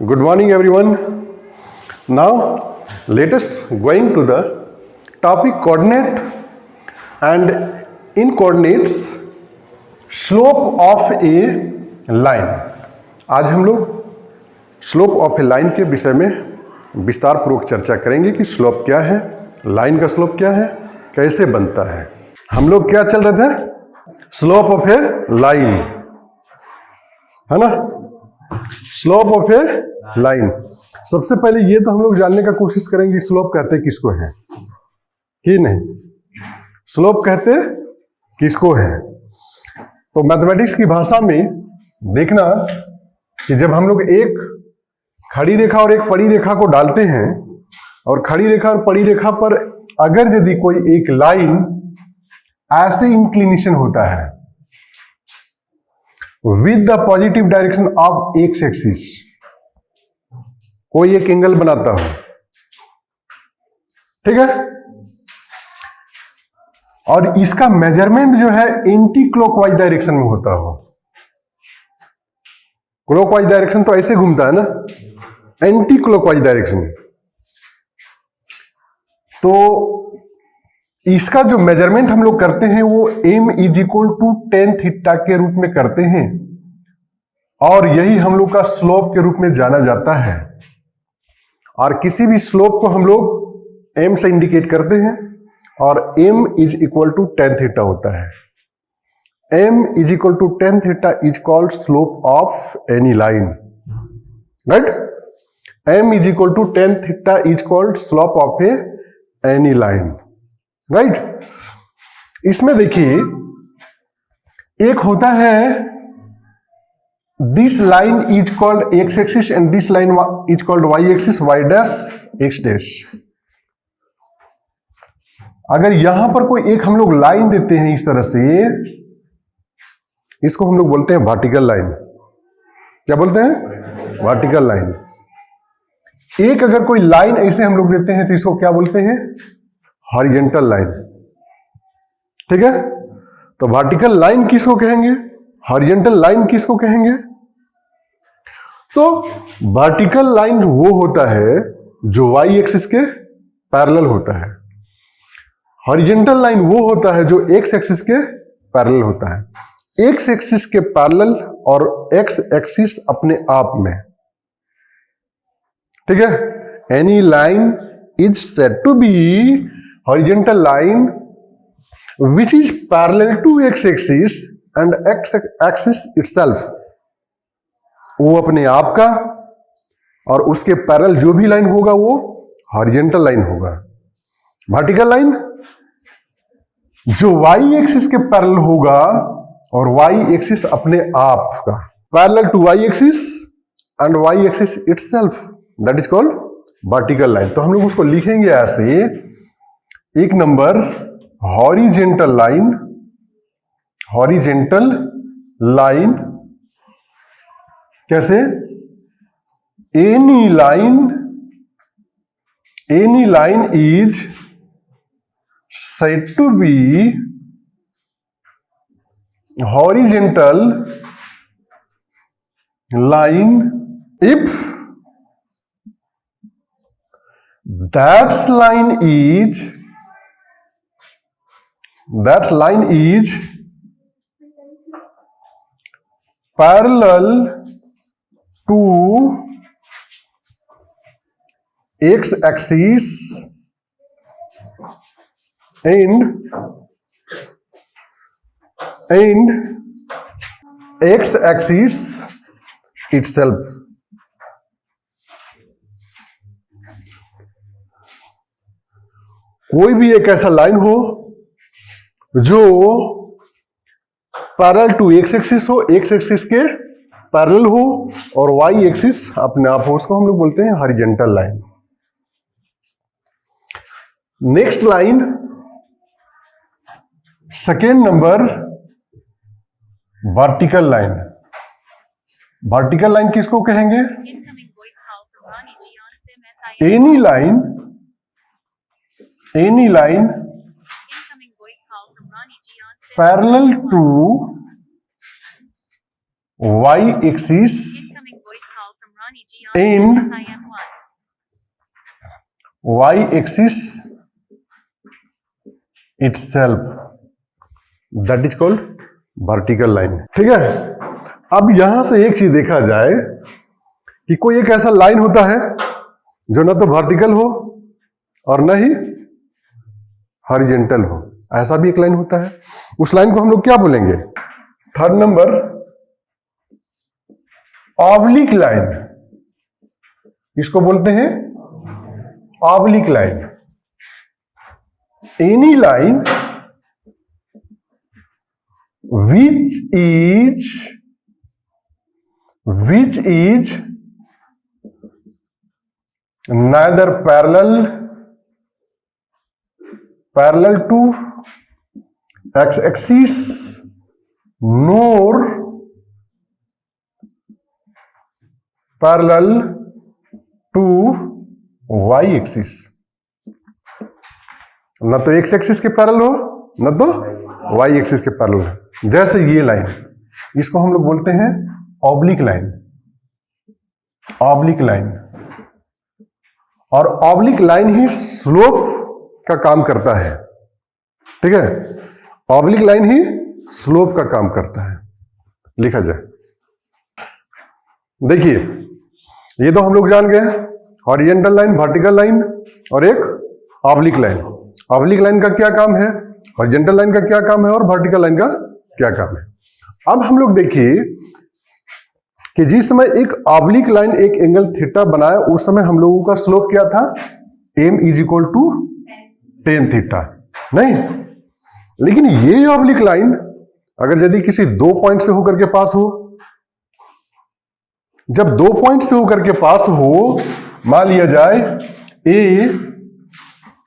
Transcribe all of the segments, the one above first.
Good morning, everyone. Now, let us going to the topic coordinate and in coordinates slope of a line. आज हम लोग slope of A line के विषय में विस्तार पूर्वक चर्चा करेंगे कि स्लोप क्या है, लाइन का स्लोप क्या है, कैसे बनता है। हम लोग क्या चल रहे थे? स्लोप ऑफ ए लाइन, है ना? Slope of A line. सबसे पहले ये तो हम लोग जानने का कोशिश करेंगे स्लोप कहते किसको है कि नहीं, स्लोप कहते किसको है। तो मैथमेटिक्स की भाषा में देखना कि जब हम लोग एक खड़ी रेखा और एक पड़ी रेखा को डालते हैं और खड़ी रेखा और पड़ी रेखा पर अगर यदि कोई एक लाइन ऐसे इंक्लिनेशन होता है with the positive direction of x axis, कोई एक एंगल बनाता हो, ठीक है, और इसका मेजरमेंट जो है एंटी क्लॉकवाइज डायरेक्शन में होता हो। क्लॉकवाइज डायरेक्शन तो ऐसे घूमता है ना, एंटी क्लॉकवाइज डायरेक्शन। तो इसका जो मेजरमेंट हम लोग करते हैं वो m is equal to tan theta के रूप में करते हैं और यही हम लोग का स्लोप के रूप में जाना जाता है। और किसी भी स्लोप को हम लोग m से इंडिकेट करते हैं और m is equal to tan theta होता है। m is equal to tan theta is called slope of any line, right? m is equal to tan theta is called slope of a any line, right? इसमें देखिए एक होता है this line is called X axis and this line is called Y axis, Y dash X dash. अगर यहां पर कोई एक हम लोग लाइन देते हैं इस तरह से, इसको हम लोग बोलते हैं वर्टिकल लाइन। क्या बोलते हैं? Vertical line. एक अगर कोई लाइन ऐसे हम लोग देते हैं तो इसको क्या बोलते हैं? हॉरिजॉन्टल लाइन, ठीक है? तो वर्टिकल लाइन किसको कहेंगे, हॉरिजॉन्टल लाइन किसको कहेंगे? तो वर्टिकल लाइन वो होता है जो वाई एक्सिस के पैरेलल होता है, हॉरिजॉन्टल लाइन वो होता है जो एक्स एक्सिस के पैरेलल होता है। एक्स एक्सिस के पैरेलल और एक्स एक्सिस अपने आप में, ठीक है? Any line is said to be horizontal line which is parallel to x axis and x axis itself, वो अपने आप का और उसके पैरेलल जो भी लाइन होगा वो हॉरिजॉन्टल लाइन होगा। वर्टिकल लाइन जो y एक्सिस के पैरेलल होगा और y एक्सिस अपने आप का, parallel to y axis and y axis itself, that is called vertical line. तो हम लोग उसको लिखेंगे ऐसे, एक number horizontal line, horizontal line कैसे? Any line is said to be horizontal line if that line is parallel to x axis and x axis itself। कोई भी एक ऐसा लाइन हो जो पैरेलल टू एक्स एक्सिस हो, एक्स एक्सिस के parallel हो और वाई एक्सिस अपने आप हो, उसको हम लोग बोलते हैं horizontal line. Next line, second number vertical line. Vertical line किसको कहेंगे? Any line parallel to y axis in y axis itself, that is called vertical line। ठीक है, अब यहां से एक चीज देखा जाए कि कोई एक ऐसा लाइन होता है जो ना तो वर्टिकल हो और ना ही हॉरिजेंटल हो, ऐसा भी एक लाइन होता है। उस लाइन को हम लोग क्या बोलेंगे? Third number, oblique line. इसको बोलते हैं oblique line. Any line which is neither parallel to x-axis nor parallel to y-axis, ना तो x एक्सिस के पैरेलल हो ना तो y एक्सिस के पैरेलल हो। जैसे ये लाइन, इसको हम लोग बोलते हैं ऑब्लिक लाइन। ऑब्लिक लाइन, और ऑब्लिक लाइन ही स्लोप का काम करता है। ठीक है, ऑब्लिक लाइन ही स्लोप का काम करता है। लिखा जाए, देखिए ये तो हम लोग जान गए, हॉरिजॉन्टल लाइन, वर्टिकल लाइन और एक ऑब्लिक लाइन। ऑब्लिक लाइन का क्या काम है, हॉरिजॉन्टल लाइन का क्या काम है और वर्टिकल लाइन का क्या काम है। अब हम लोग देखिए कि जिस समय एक ऑब्लिक लाइन एक एंगल थीटा बनाया, उस समय हम लोगों का स्लोप क्या था? m = tan theta. नहीं, लेकिन ये ऑब्लिक लाइन अगर यदि किसी दो पॉइंट से होकर के पास हो, जब दो पॉइंट से होकर के पास हो, मान लिया जाए A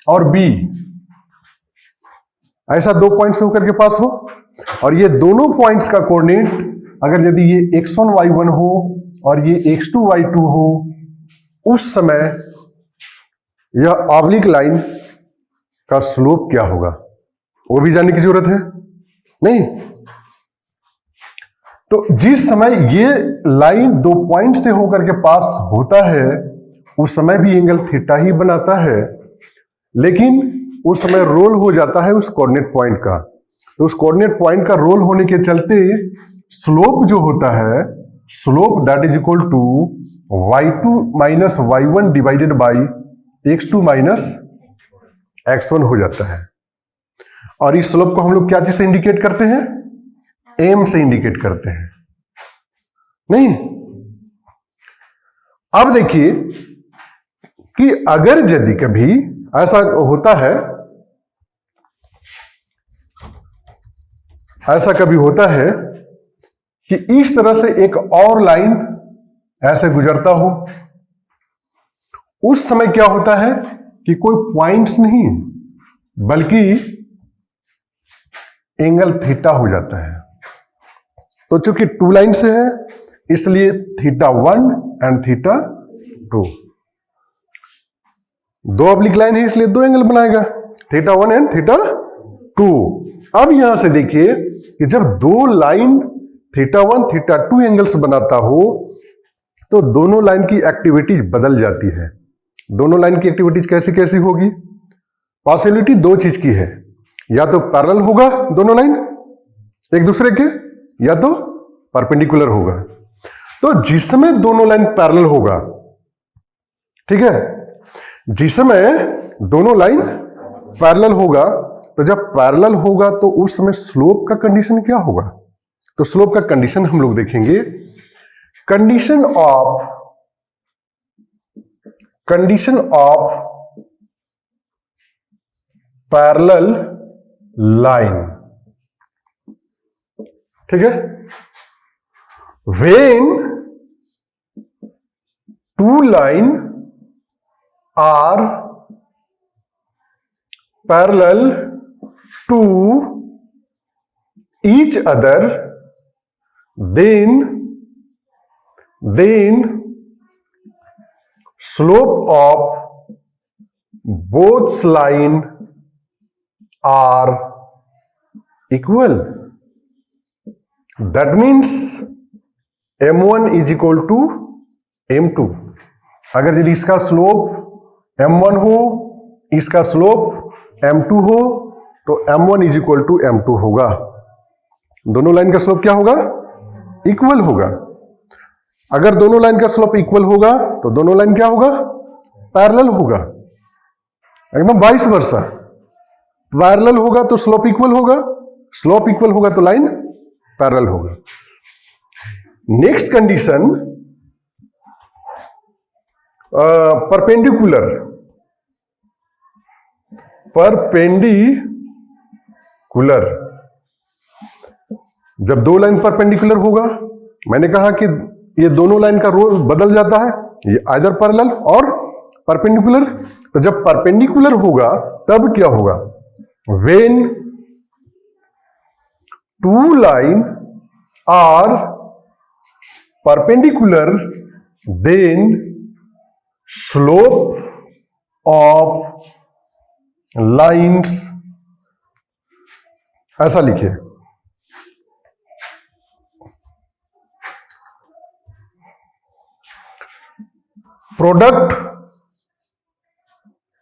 और B, ऐसा दो पॉइंट से होकर के पास हो, और ये दोनों पॉइंट्स का कोऑर्डिनेट अगर यदि ये x1 y1 हो और ये x2 y2 हो, उस समय यह ऑब्लिक लाइन का स्लोप क्या होगा वो भी जानने की जरूरत है। नहीं, तो जिस समय ये लाइन दो पॉइंट से होकर के पास होता है, उस समय भी एंगल थीटा ही बनाता है, लेकिन उस समय रोल हो जाता है उस कोऑर्डिनेट पॉइंट का। तो उस कोऑर्डिनेट पॉइंट का रोल होने के चलते स्लोप जो होता है, slope that is equal to y2 minus y1 divided by x2 minus x1 हो जाता है। और इस स्लोप को हम लोग क्या चीज से इंडिकेट करते हैं? m से इंडिकेट करते हैं। नहीं, अब देखिए कि अगर यदि कभी ऐसा होता है, ऐसा कभी होता है कि इस तरह से एक और लाइन ऐसे गुजरता हो, उस समय क्या होता है कि कोई पॉइंट्स नहीं बल्कि एंगल थीटा हो जाता है। तो चूंकि टू लाइन से है, इसलिए θ1 एंड θ2, दो ऑब्लिक लाइन है इसलिए दो एंगल बनाएगा, θ1 एंड θ2। अब यहां से देखिए कि जब दो लाइन θ1 θ2 एंगल्स बनाता हो, तो दोनों लाइन की एक्टिविटी बदल जाती है। दोनों लाइन की एक्टिविटीज कैसी कैसी होगी? पॉसिबिलिटी दो चीज की है, या तो पैरेलल होगा दोनों लाइन एक दूसरे के, या तो परपेंडिकुलर होगा। तो जिस समय दोनों लाइन पैरेलल होगा, ठीक है, जिस समय दोनों लाइन पैरेलल होगा, तो जब पैरेलल होगा तो उस समय स्लोप का कंडीशन क्या होगा? तो स्लोप का कंडीशन हम लोग देखेंगे, कंडीशन ऑफ पैरेलल लाइन। ठीक है, when two line are parallel to each other, then slope of both line are equal. That means m1 is equal to m2, अगर यदि इसका स्लोप m1 हो, इसका स्लोप m2 हो, तो m1 is equal to m2 होगा। दोनों line का स्लोप क्या होगा? इक्वल होगा। अगर दोनों लाइन का स्लोप इक्वल होगा तो दोनों लाइन क्या होगा? पैरेलल होगा, एकदम वाइस वर्सा। पैरेलल होगा तो स्लोप इक्वल होगा, स्लोप इक्वल होगा तो लाइन पैरेलल होगा। Next condition, perpendicular. परपेंडिकुलर, जब दो लाइन परपेंडिकुलर होगा, मैंने कहा कि ये दोनों लाइन का रोल बदल जाता है, ये आइदर पैरेलल और परपेंडिकुलर। तो जब परपेंडिकुलर होगा तब क्या होगा? When two line are perpendicular then slope of lines, ऐसा लिखिए। Product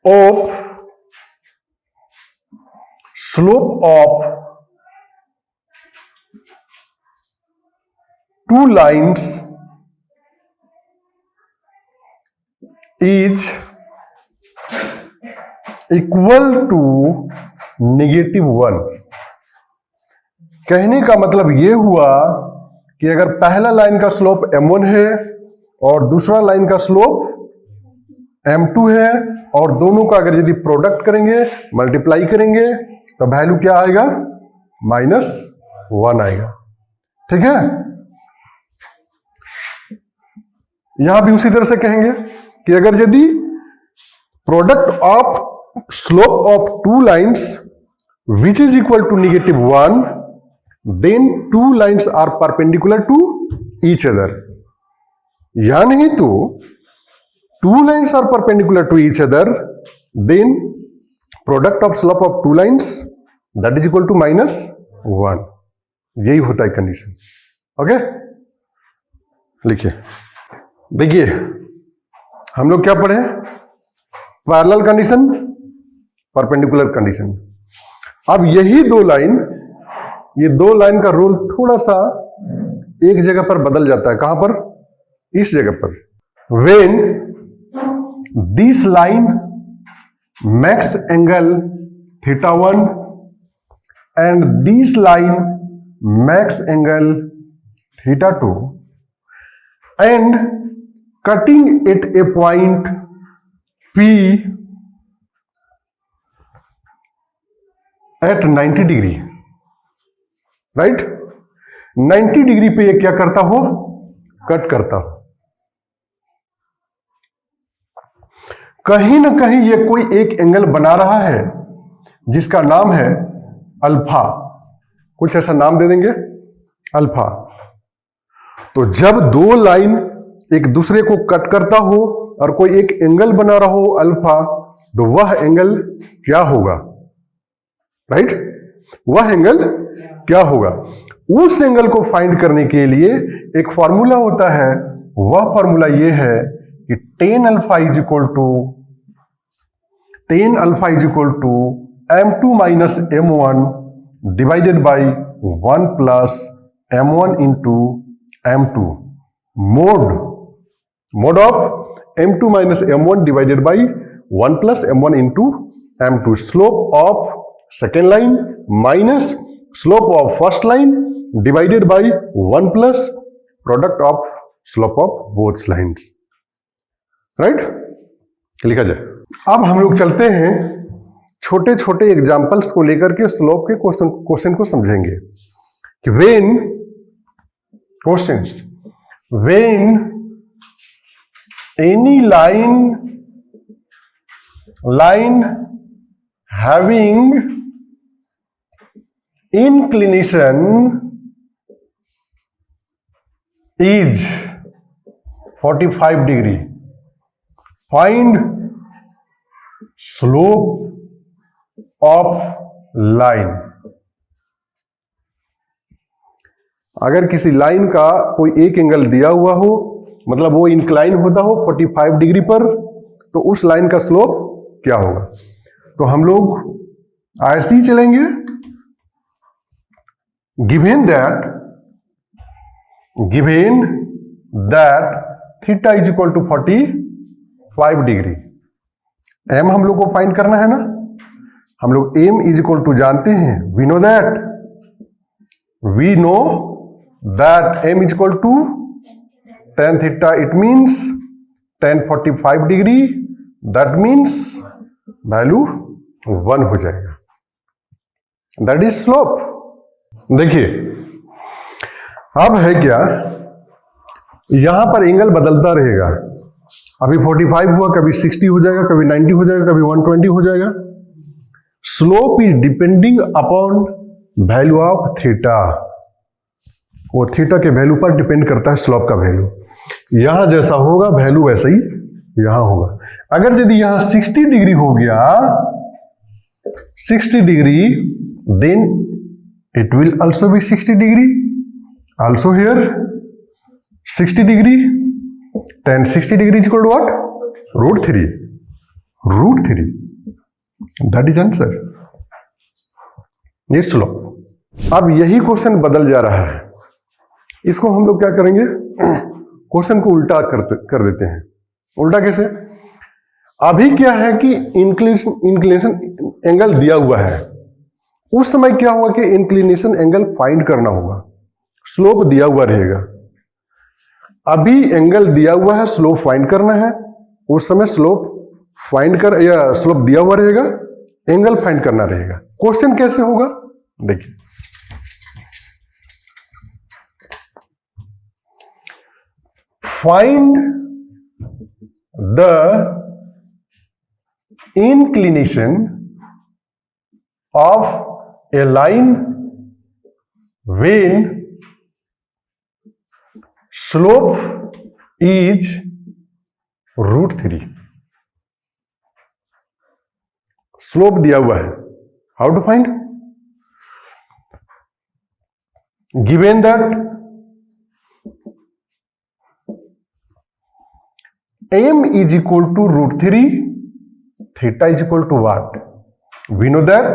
of slope of two lines is equal to -1। कहने का मतलब यह हुआ कि अगर पहला लाइन का स्लोप m1 है और दूसरा लाइन का स्लोप m2 है, और दोनों का अगर यदि प्रोडक्ट करेंगे, मल्टीप्लाई करेंगे, तो वैल्यू क्या आएगा? -1 आएगा। ठीक है, यहां भी उसी तरह से कहेंगे कि अगर यदि product of slope of two lines which is equal to -1, then two lines are perpendicular to each other. या नहीं तो two lines are perpendicular to each other, then product of slope of two lines that is equal to -1। यही होता है condition. Okay, लिखिए। देखिए हम लोग क्या पढ़े? Parallel condition, perpendicular condition. अब यही दो लाइन, ये दो लाइन का रोल थोड़ा सा एक जगह पर बदल जाता है। कहां पर? इस जगह पर। When this line makes angle θ1 and this line makes angle θ2, and cutting at a point P at 90 degree, right? 90 degree पे ये क्या करता हो? कट करता हो। कहीं ना कहीं ये कोई एक एंगल बना रहा है जिसका नाम है अल्फा। कुछ ऐसा नाम दे देंगे, अल्फा। तो जब दो लाइन एक दूसरे को कट करता हो और कोई एक एंगल बना रहा हो अल्फा, तो वह एंगल क्या होगा? राइट? वह एंगल क्या होगा? उस एंगल को फाइंड करने के लिए एक फॉर्मूला होता है। वह फॉर्मूला यह है कि tan alpha is equal to m2 minus m1 divided by 1 plus m1 into m2 mod of m2 minus m1 divided by 1 plus m1 into m2। Slope of second line minus slope of first line divided by 1 plus product of slope of both lines. Right? लिखा जाए। अब हम लोग चलते हैं, छोटे छोटे examples को लेकर के स्लोप के क्वेश्चन को समझेंगे कि when any line having inclination is 45 degree, find slope of line। अगर किसी लाइन का कोई एक एंगल दिया हुआ हो मतलब वो इंक्लाइन होता हो 45 डिग्री पर, तो उस लाइन का स्लोप क्या होगा। तो हम लोग ऐसे ही चलेंगे। Given that theta is equal to 45 degree, M हम लोग को फाइंड करना है ना। हम लोग एम इज इक्वल टू जानते हैं, we know that M is equal to tan theta, it means tan 45 degree, that means value 1 हो जाएगा, दैट इज स्लोप। देखिए अब है क्या, यहां पर एंगल बदलता रहेगा। अभी 45 हुआ, कभी 60 हो जाएगा, कभी 90 हो जाएगा, कभी 120 हो जाएगा। Slope is depending upon value of theta, वो थीटा के वैल्यू पर डिपेंड करता है स्लोप का वैल्यू। यहां जैसा होगा वैल्यू वैसा ही यहां होगा। अगर यदि यहां 60 डिग्री हो गया, 60 degree, then it will also be 60 degree, also here 60 degree, tan 60 degree is equal to what, √3, that is answer, ये स्लोप। अब यही क्वेश्चन बदल जा रहा है, इसको हम लोग क्या करेंगे, क्वेश्चन को उल्टा कर देते हैं। उल्टा कैसे, अभी क्या है कि इंक्लिनेशन एंगल दिया हुआ है, उस समय क्या होगा कि इंक्लिनेशन एंगल फाइंड करना होगा, स्लोप दिया हुआ रहेगा। अभी एंगल दिया हुआ है, स्लोप फाइंड करना है, उस समय स्लोप दिया हुआ रहेगा, एंगल फाइंड करना रहेगा। क्वेश्चन कैसे होगा देखिए, find the inclination of a line when slope is √3। Slope दिया हुआ है, how to find, given that m is equal to √3, theta is equal to what, we know that,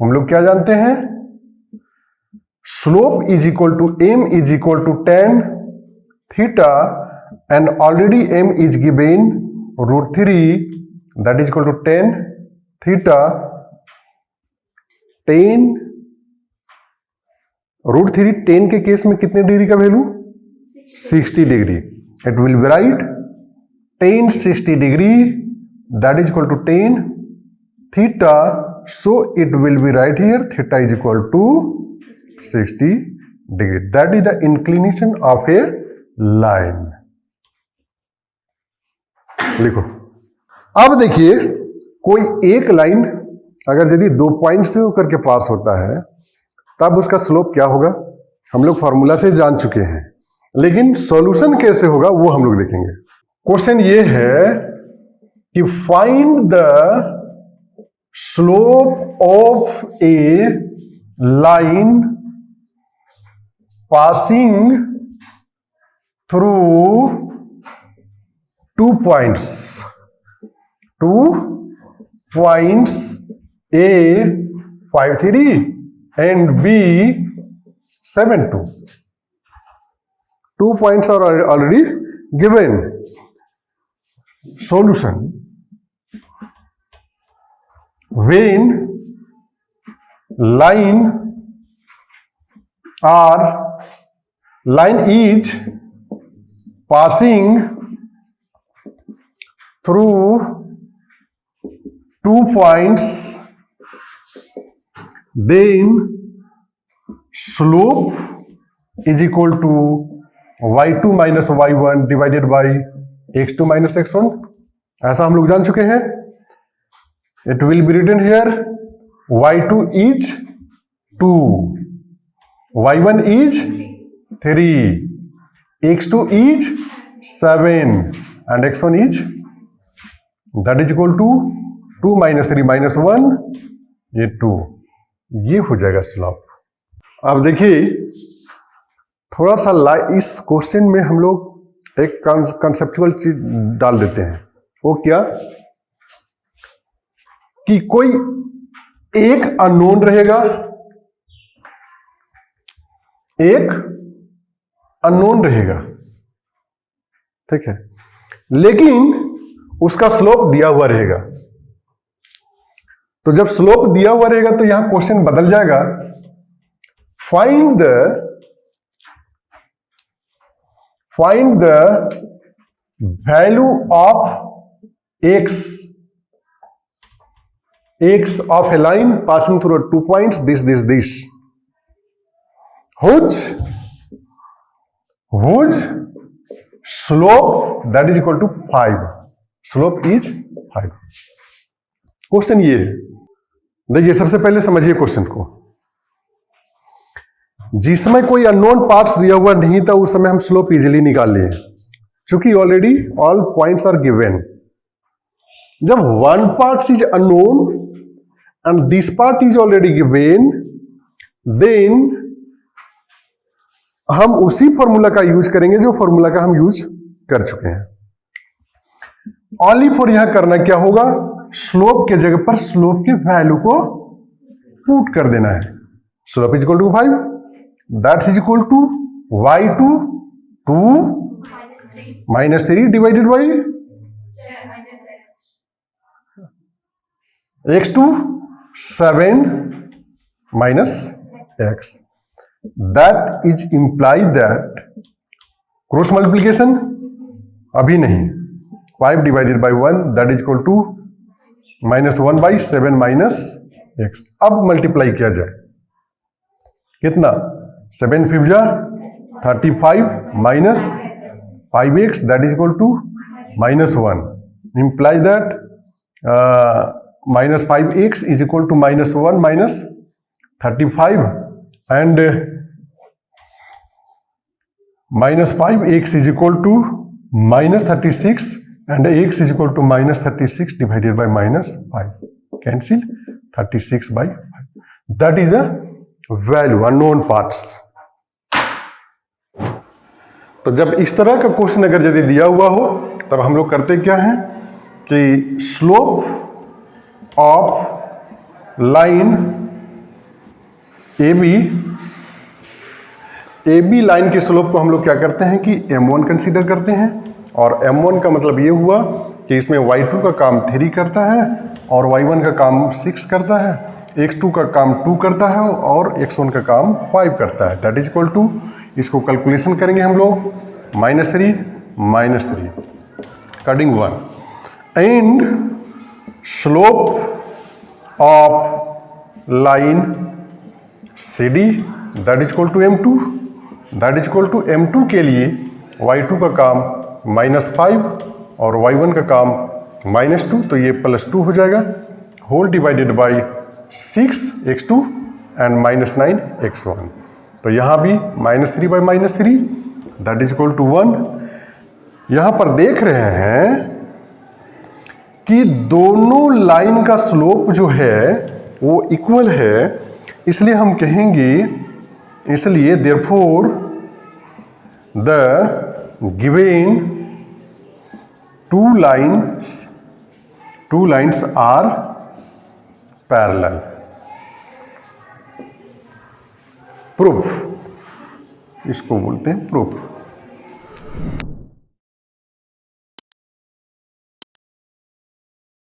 हम लोग क्या जानते हैं, slope is equal to m is equal to tan theta, and already m is given √3, that is equal to tan theta, tan √3, tan के case में कितने degree का value, 60 degree, it will be right tan 60 degree, that is equal to tan theta, so it will be right here theta is equal to 60 degree, that is the inclination of a line। लिखो। अब देखिए कोई एक line अगर यदि 2 point से होकर के पास होता है, तब उसका स्लोप क्या होगा, हम लोग फॉर्मूला से जान चुके हैं, लेकिन सॉल्यूशन कैसे होगा वो हम लोग देखेंगे। क्वेश्चन ये है कि find the slope of A line passing through 2 points A 5, 3 and B 7, 2। 2 points are already given. Solution: when line is passing through 2 points, then slope is equal to y2 minus y1 divided by x2 minus x1। ऐसा हम लोग जान चुके हैं। It will be written here y2 is 2, y1 is 3, x2 is 7 and x1 is, that is equal to 2 minus 3 minus 1, ये 2, ये हो जाएगा स्लोप। अब देखिए थोड़ा सा इस क्वेश्चन में हम लोग एक कंसेप्चुअल चीज डाल देते हैं। वो क्या कि कोई एक अननोन रहेगा, एक अननोन रहेगा, ठीक है, लेकिन उसका स्लोप दिया हुआ रहेगा। तो जब स्लोप दिया हुआ रहेगा तो यहां क्वेश्चन बदल जाएगा। Find the value of x of a line passing through 2 points this whose slope that is equal to 5. Slope is 5. Question ये है, देखिए सबसे पहले समझिए क्वेश्चन को। जिस समय कोई अननोन पार्ट्स दिया हुआ नहीं था उस समय हम स्लोप इजीली निकाल लिए, चूंकि already all points are given. जब one part is unknown and this part is already given, then हम उसी फॉर्मूला का यूज करेंगे जो फॉर्मूला का हम यूज कर चुके हैं। ऑनली फॉर यहां करना क्या होगा, स्लोप के जगह पर स्लोप के वैल्यू को पुट कर देना है। Slope is equal to 5, that's is equal to y2 -3 divided by x2 7 -x। That is imply that cross multiplication अभी नहीं, 5 divided by 1 that is equal to -1 by 7 -x। अब मल्टीप्लाई किया जाए, कितना, 7 5 जा 35 minus 5x that is equal to -1, imply that -5x is equal to -1 minus 35 and -5x is equal to -36 and x is equal to -36 divided by -5. Cancel 36 by 5. That is the value unknown parts. तो जब इस तरह का question अगर यदि दिया हुआ हो तब हम लोग करते क्या हैं कि slope of line AB line के स्लोप को हम लोग क्या करते हैं कि m1 कंसीडर करते हैं, और m1 का मतलब ये हुआ कि इसमें y2 का काम 3 करता है और y1 का काम 6 करता है, x2 का काम 2 करता है और x1 का काम 5 करता है। दैट इज इक्वल टू, इसको कैलकुलेशन करेंगे हम लोग, -3 cutting 1 and slope of line CD that is equal to m2। That is equal to m2 के लिए y2 का काम -5 और y1 का काम -2, तो ये +2 हो जाएगा, whole divided by 6x2 and -9 x1। तो यहाँ भी -3 by -3 that is equal to 1। यहाँ पर देख रहे हैं कि दोनों लाइन का स्लोप जो है वो इक्वल है, इसलिए हम कहेंगे, इसलिए therefore the given two lines are parallel. Proof, इसको बोलते हैं प्रूफ।